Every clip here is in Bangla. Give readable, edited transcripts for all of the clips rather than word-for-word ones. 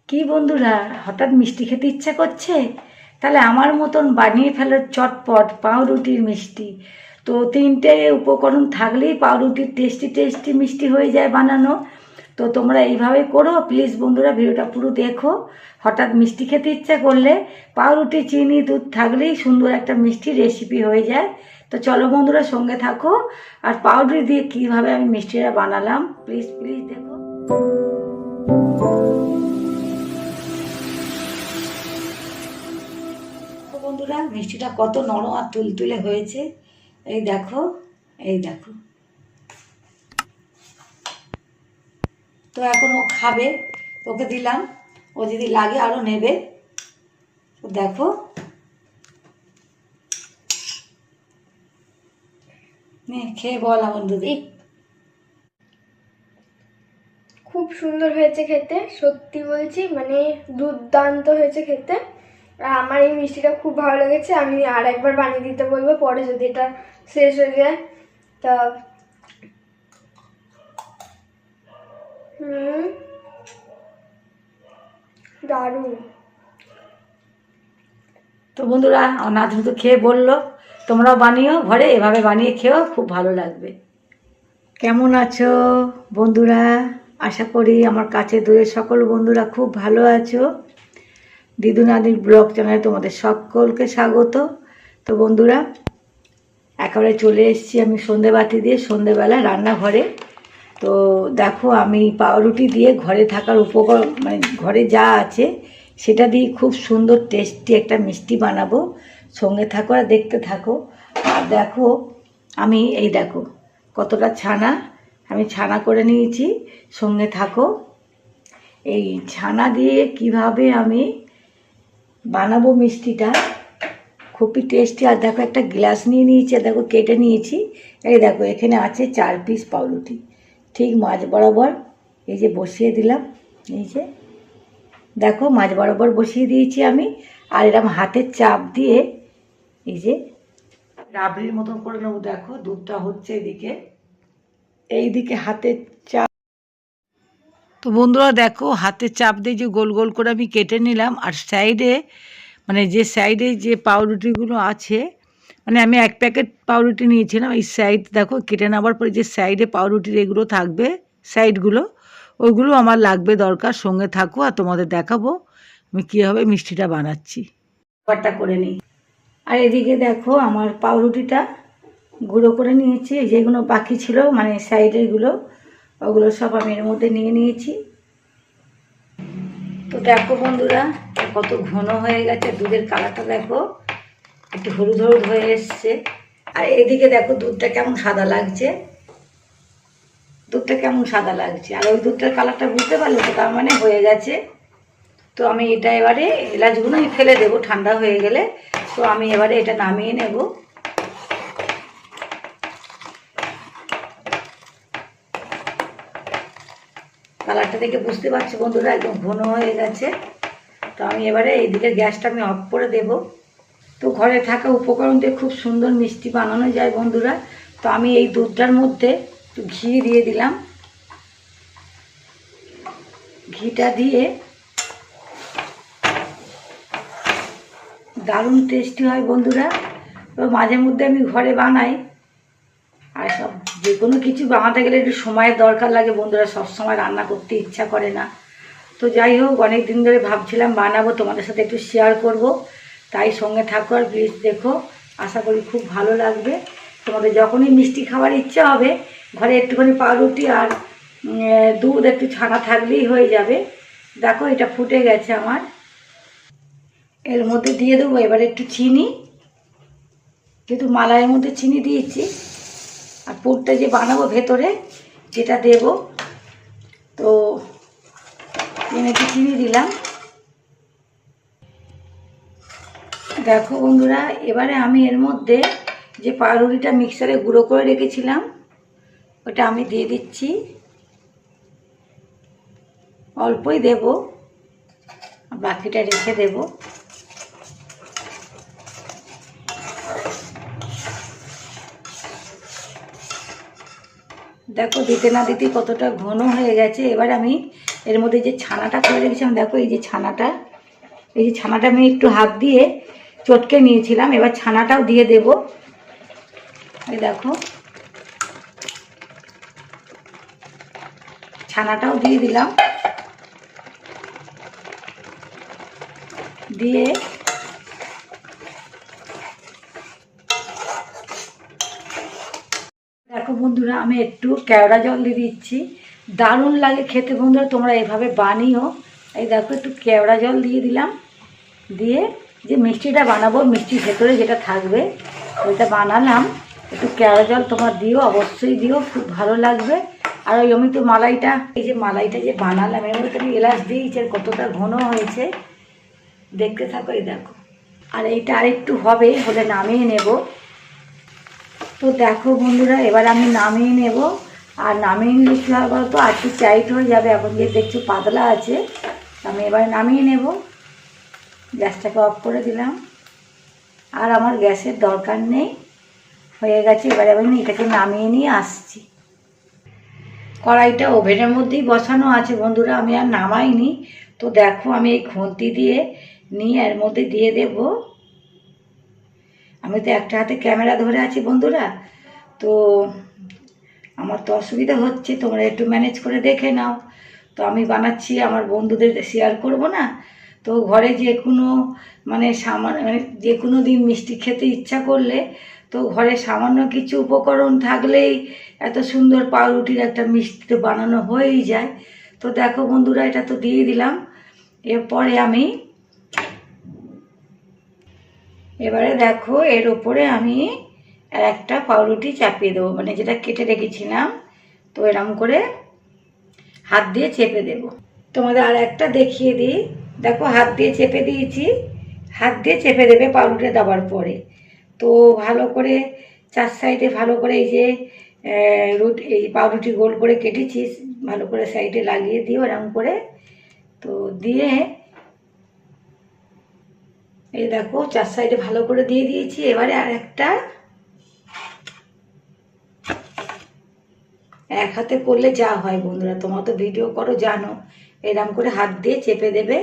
কি বন্ধুরা, হঠাৎ মিষ্টি খেতে ইচ্ছা করছে? তাহলে আমার মতন বানিয়ে ফেলার চটপট পাউরুটির মিষ্টি। তো তিনটে উপকরণ থাকলেই পাউরুটির টেস্টি টেস্টি মিষ্টি হয়ে যায় বানানো। তো তোমরা এইভাবে করো প্লিজ বন্ধুরা, ভিডিওটা পুরো দেখো। হঠাৎ মিষ্টি খেতে ইচ্ছা করলে পাউরুটি, চিনি, দুধ থাকলেই সুন্দর একটা মিষ্টি রেসিপি হয়ে যায়। তো চলো বন্ধুরা, সঙ্গে থাকো। আর পাউরুটি দিয়ে কীভাবে আমি মিষ্টিটা বানালাম প্লিজ প্লিজ দেখো। বন্ধুরা, মিষ্টিটা কত নরম আর তুলতুলে হয়েছে। এই দেখো, এই দেখো। তো এখন ও খাবে, ওকে দিলাম, ও যদি লাগে আরও নেবে। তো দেখো, নে খেয়ে বল আমার দুধে। খুব সুন্দর হয়েছে খেতে, সত্যি বলছি, মানে দুর্দান্ত হয়েছে খেতে। আর আমার এই মিষ্টিটা খুব ভালো লেগেছে। আমি আর একবার বানিয়ে দিতে বলবো পরে যদি এটা শেষ হয়ে যায়। তা দারুণ। তো বন্ধুরা, আমার নাতনি তো খেয়ে বললো, তোমরাও বানিও ঘরে, এভাবে বানিয়ে খেও, খুব ভালো লাগবে। কেমন আছো বন্ধুরা? আশা করি আমার কাছে দূরের সকল বন্ধুরা খুব ভালো আছো। দিদু নাদির ব্লগ চ্যানেলে তোমাদের সকলকে স্বাগত। তো বন্ধুরা, একেবারে চলে এসেছি আমি সন্ধেবাতি দিয়ে, সন্ধেবেলা রান্নাঘরে। তো দেখো, আমি পাউরুটি দিয়ে ঘরে থাকার উপকরণ, মানে ঘরে যা আছে সেটা দিয়ে খুব সুন্দর টেস্টি একটা মিষ্টি বানাবো। সঙ্গে থাকো আর দেখতে থাকো। আর দেখো, আমি এই দেখো কতটা ছানা আমি ছানা করে নিয়েছি। সঙ্গে থাকো। এই ছানা দিয়ে কিভাবে আমি বানাবো মিষ্টিটা, খুবই টেস্টি। আর দেখো, একটা গ্লাস নিয়ে নিয়েছি, দেখো কেটে নিয়েছি। এই দেখো, এখানে আছে 4 পিস পাউরুটি, ঠিক মাঝ বরাবর এই যে বসিয়ে দিলাম। এই যে দেখো, মাঝ বরাবর বসিয়ে দিয়েছি আমি। আর এরকম হাতের চাপ দিয়ে এই যে রাবড়ির মতন করে নেবো। দেখো, দুধটা হচ্ছে এদিকে, এইদিকে হাতের চাপ। তো বন্ধুরা দেখো, হাতের চাপ দিয়ে যে গোল গোল করে আমি কেটে নিলাম। আর সাইডে, মানে যে সাইডে যে পাউরুটিগুলো আছে, মানে আমি 1 প্যাকেট পাউরুটি নিয়েছিলাম। এই সাইড দেখো, কেটে নেওয়ার পরে যে সাইডে পাউরুটির এগুলো থাকবে, সাইডগুলো, ওইগুলো আমার লাগবে, দরকার। সঙ্গে থাকো আর তোমাদের দেখাবো আমি কীভাবে মিষ্টিটা বানাচ্ছি। ব্যাপারটা করে নিই। আর এদিকে দেখো, আমার পাউরুটিটা গুঁড়ো করে নিয়েছি। যেগুলো বাকি ছিল, মানে সাইডেরগুলো, ওগুলো সব আমি এর মধ্যে নিয়ে নিয়েছি। তো দেখো বন্ধুরা, কত ঘন হয়ে গেছে, দুধের কালারটা দেখো, একটু হলুদ হলুদ হয়ে এসছে। আর এদিকে দেখো, দুধটা কেমন সাদা লাগছে, দুধটা কেমন সাদা লাগছে। আর ওই দুধটার কালারটা বুঝতে পারলে তো, তার মানে হয়ে গেছে। তো আমি এটা এবারে, এলাচগুলো আমি ফেলে দেবো ঠান্ডা হয়ে গেলে। তো আমি এবারে এটা নামিয়ে নেব। কালারটা দেখে বুঝতে পারছি বন্ধুরা, একদম ঘন হয়ে গেছে। তো আমি এবারে এইদিকে গ্যাসটা আমি অফ করে দেব। তো ঘরে থাকা উপকরণ দিয়ে খুব সুন্দর মিষ্টি বানানো যায় বন্ধুরা। তো আমি এই দুধটার মধ্যে একটু ঘি দিয়ে দিলাম। ঘিটা দিয়ে দারুণ টেস্টি হয় বন্ধুরা। তো মাঝে মধ্যে আমি ঘরে বানাই। আর সব যে কোনো কিছু বানাতে গেলে একটু সময়ের দরকার লাগে বন্ধুরা, সব সময় রান্না করতে ইচ্ছা করে না। তো যাই হোক, অনেক দিন ধরে ভাবছিলাম বানাবো, তোমাদের সাথে একটু শেয়ার করব। তাই সঙ্গে থাকো আর প্লিজ দেখো, আশা করি খুব ভালো লাগবে। তোমাদের যখনই মিষ্টি খাওয়ার ইচ্ছা হবে, ঘরে একটুখানি পাউরুটি আর দুধ, একটু ছানা থাকলেই হয়ে যাবে। দেখো, এটা ফুটে গেছে আমার। এর মধ্যে দিয়ে দেবো এবার একটু চিনি, যেহেতু মালাইয়ের মধ্যে চিনি দিয়েছি। আর পুরটা যে বানাবো ভেতরে, যেটা দেব, তো একটু চিনি দিলাম। দেখো বন্ধুরা, এবারে আমি এর মধ্যে যে পাউরুটিটা মিক্সারে গুঁড়ো করে রেখেছিলাম, ওটা আমি দিয়ে দিচ্ছি। অল্পই দেব, বাকিটা রেখে দেব। দেখো, দিতে না দিতে কতটা ঘন হয়ে গেছে। এবার আমি এর মধ্যে যে ছানাটা করে রেখেছিলাম, দেখো এই যে ছানাটা, এই যে ছানাটা আমি একটু হাত দিয়ে চটকে নিয়েছিলাম। এবার ছানাটাও দিয়ে দেব। এই দেখো ছানাটাও দিয়ে দিলাম। দিয়ে দেখো বন্ধুরা, আমি একটু কেওড়া জল দিয়ে দিচ্ছি, দারুণ লাগে খেতে বন্ধুরা, তোমরা এভাবে বানিও। এই দেখো একটু কেওড়া জল দিয়ে দিলাম। দিয়ে যে মিষ্টিটা বানাবো, মিষ্টির ভেতরে যেটা থাকবে ওইটা বানালাম। একটু কেওড়া জল তোমরা দিও, অবশ্যই দিও, খুব ভালো লাগবে। আর ওই আমি তো মালাইটা, এই যে মালাইটা যে বানালাম এর মধ্যে আমি এলাচ দিয়েছি, আর কতটা ঘন হয়েছে দেখতে থাকো। এই দেখো, আর এইটা আরেকটু হবে, হলে নামিয়ে নেব। তো দেখো বন্ধুরা, এবার আমি নামিয়ে নেব। আর নামিয়ে নিলে কী হবে বলতো, আর একটু টাইট হয়ে যাবে। এখন যে দেখছো পাতলা আছে, আমি এবার নামিয়ে নেব। গ্যাসটাকে অফ করে দিলাম। আর আমার গ্যাসের দরকার নেই, হয়ে গেছে। এবারে আমি এটাকে নামিয়ে নিয়ে আসছি। কড়াইটা ওভেনের মধ্যেই বসানো আছে বন্ধুরা, আমি আর নামাইনি। তো দেখো আমি এই খুন্তি দিয়ে নিয়ে এর মধ্যে দিয়ে দেব। আমি তো একটা হাতে ক্যামেরা ধরে আছি বন্ধুরা, তো আমার তো অসুবিধা হচ্ছে, তোমরা একটু ম্যানেজ করে দেখে নাও। তো আমি বানাচ্ছি, আমার বন্ধুদের শেয়ার করব না। তো ঘরে যে কোনো মানে যে কোনো দিন মিষ্টি খেতে ইচ্ছা করলে, তো ঘরে সামান্য কিছু উপকরণ থাকলেই এত সুন্দর পাউরুটির একটা মিষ্টি তো বানানো হয়েই যায়। তো দেখো বন্ধুরা, এটা তো দিয়ে দিলাম। এরপরে আমি এবারে দেখো এর ওপরে আমি একটা পাউরুটি চাপিয়ে দেবো, মানে যেটা কেটে রেখেছিলাম। তো এরকম করে হাত দিয়ে চেপে দেব। তোমাদের আর একটা দেখিয়ে দিই, দেখো হাত দিয়ে চেপে দিয়েছি। হাত দিয়ে চেপে দেবে পাউরুটি দেওয়ার পরে। তো ভালো করে চার সাইডে ভালো করে এই যে এই পাউরুটি গোল করে কেটেছি, ভালো করে সাইডে লাগিয়ে দিও এরকম করে। তো দিয়ে এই দেখো চার সাইডে ভালো করে দিয়ে দিয়েছি। এবারে আর একটা, এক হাতে করলে যা হয় বন্ধুরা, তোমরা তো ভিডিও করো জানো, এরকম করে হাত দিয়ে চেপে দেবে।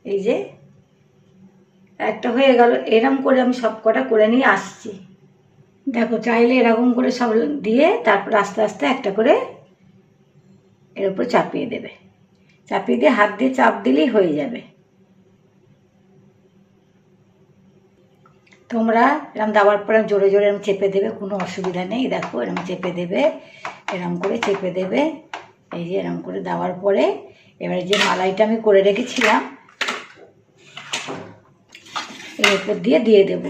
এই যে একটা হয়ে গেল। এরকম করে আমি সব কটা করে নিয়ে আসছি। দেখো চাইলে এরকম করে সব দিয়ে তারপর আস্তে আস্তে একটা করে এর উপর চাপিয়ে দেবে। চাপিয়ে দিয়ে হাত দিয়ে চাপ দিলেই হয়ে যাবে। তোমরা এরকম দেওয়ার পরে জোরে জোরে এরকম চেপে দেবে, কোনো অসুবিধা নেই। দেখো এরকম চেপে দেবে, এরকম করে চেপে দেবে। এই যে এরকম করে দেওয়ার পরে এবারে যে মালাইটা আমি করে রেখেছিলাম এর উপর দিয়ে দিয়ে দেব।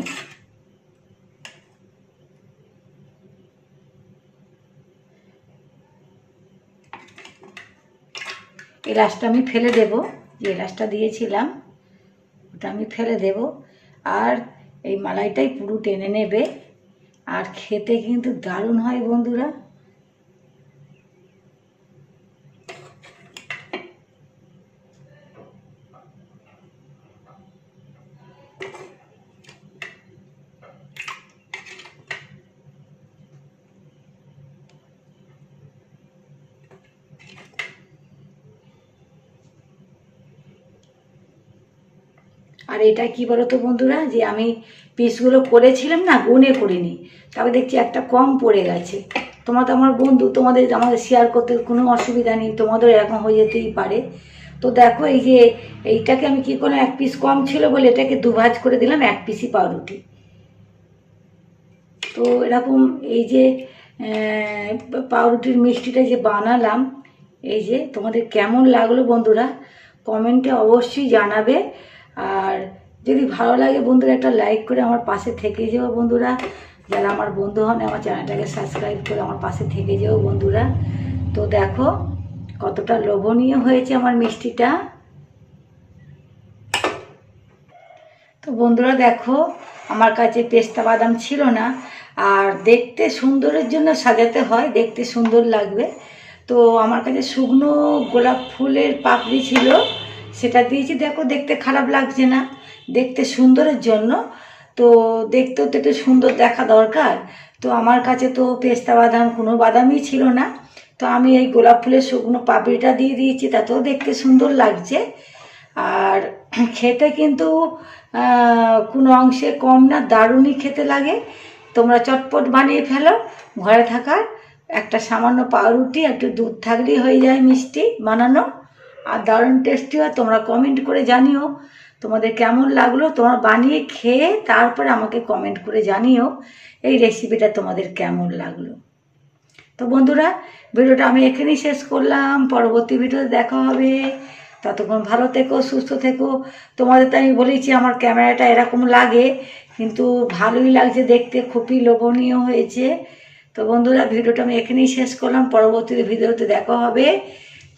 এলাচটা আমি ফেলে দেব, যে এলাচটা দিয়েছিলাম ওটা আমি ফেলে দেব। আর এই মালাইটাই পুরো টেনে নেবে, আর খেতে কিন্তু দারুণ হয় বন্ধুরা। আর এটা কি বলো তো বন্ধুরা, যে আমি পিসগুলো করেছিলাম না, গুনে করিনি, তবে দেখছি একটা কম পড়ে গেছে। তোমরা তো আমার বন্ধু, তোমাদের আমাদের শেয়ার করতে কোনো অসুবিধা নেই, তোমাদের এরকম হয়ে যেতেই পারে। তো দেখো এই যে এইটাকে আমি কি করলাম, এক পিস কম ছিল বলে এটাকে দুভাজ করে দিলাম, এক পিসই পাউরুটি। তো এরকম এই যে পাউরুটির মিষ্টিটা যে বানালাম, এই যে তোমাদের কেমন লাগলো বন্ধুরা কমেন্টে অবশ্যই জানাবে। আর যদি ভালো লাগে বন্ধুরা একটা লাইক করে আমার পাশে থেকে যেও বন্ধুরা। যারা আমার বন্ধু হন আমার চ্যানেলটাকে সাবস্ক্রাইব করে আমার পাশে থেকে যেও বন্ধুরা। তো দেখো কতটা লোভনীয় হয়েছে আমার মিষ্টিটা। তো বন্ধুরা দেখো আমার কাছে পেস্তা বাদাম ছিল না, আর দেখতে সুন্দরের জন্য সাজাতে হয়, দেখতে সুন্দর লাগবে। তো আমার কাছে শুকনো গোলাপ ফুলের পাপড়ি ছিল, সেটা দিয়েছি। দেখো দেখতে খারাপ লাগছে না, দেখতে সুন্দরের জন্য। তো দেখতেও তো একটু সুন্দর দেখা দরকার। তো আমার কাছে তো পেস্তা বাদাম কোনো বাদামই ছিল না, তো আমি এই গোলাপ ফুলের শুকনো পাপড়িটা দিয়ে দিয়েছি, তাতেও দেখতে সুন্দর লাগছে। আর খেতে কিন্তু কোনো অংশে কম না, দারুণই খেতে লাগে। তোমরা চটপট বানিয়ে ফেলো। ঘরে থাকা একটা সামান্য পাউরুটি, একটু দুধ থাকলেই হয়ে যায় মিষ্টি বানানো, আর দারুণ টেস্টি হয়। তোমরা কমেন্ট করে জানিও তোমাদের কেমন লাগলো। তোমরা বানিয়ে খেয়ে তারপরে আমাকে কমেন্ট করে জানিও এই রেসিপিটা তোমাদের কেমন লাগলো। তো বন্ধুরা, ভিডিওটা আমি এখানেই শেষ করলাম। পরবর্তী ভিডিওতে দেখা হবে। ততক্ষণ ভালো থেকো, সুস্থ থেকো। তোমাদের তো আমি বলেছি আমার ক্যামেরাটা এরকম লাগে, কিন্তু ভালোই লাগছে দেখতে, খুবই লোভনীয় হয়েছে। তো বন্ধুরা, ভিডিওটা আমি এখানেই শেষ করলাম। পরবর্তী ভিডিওতে দেখা হবে।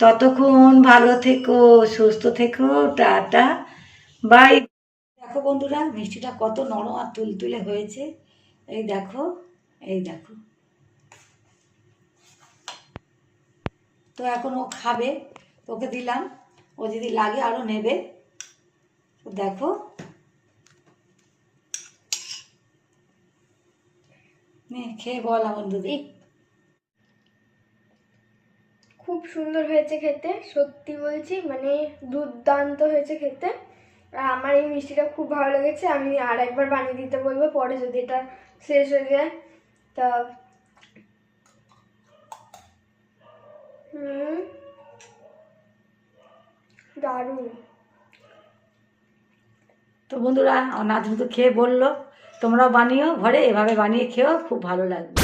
ততক্ষণ ভালো থেকো, সুস্থ থেকো, টাটা, বাই। দেখো বন্ধুরা, মিষ্টিটা কত নরম আর তুলতুলে হয়েছে। এই দেখো, এই দেখো। তো এখন ও খাবে, ওকে দিলাম, ও যদি লাগে আরও নেবে। তো দেখো, নে খেয়ে বল আমার দুধে। খুব সুন্দর হয়েছে খেতে, সত্যি বলছি, মানে দুর্দান্ত হয়েছে খেতে। আর আমার এই মিষ্টিটা খুব ভালো লেগেছে। আমি আর একবার বানিয়ে দিতে বলবো পরে যদি এটা শেষ হয়ে যায়। তা দারুণ। তো বন্ধুরা, আমার নাতনি তো খেয়ে বললো তোমরাও বানিও ঘরে, এভাবে বানিয়ে খেও, খুব ভালো লাগবে।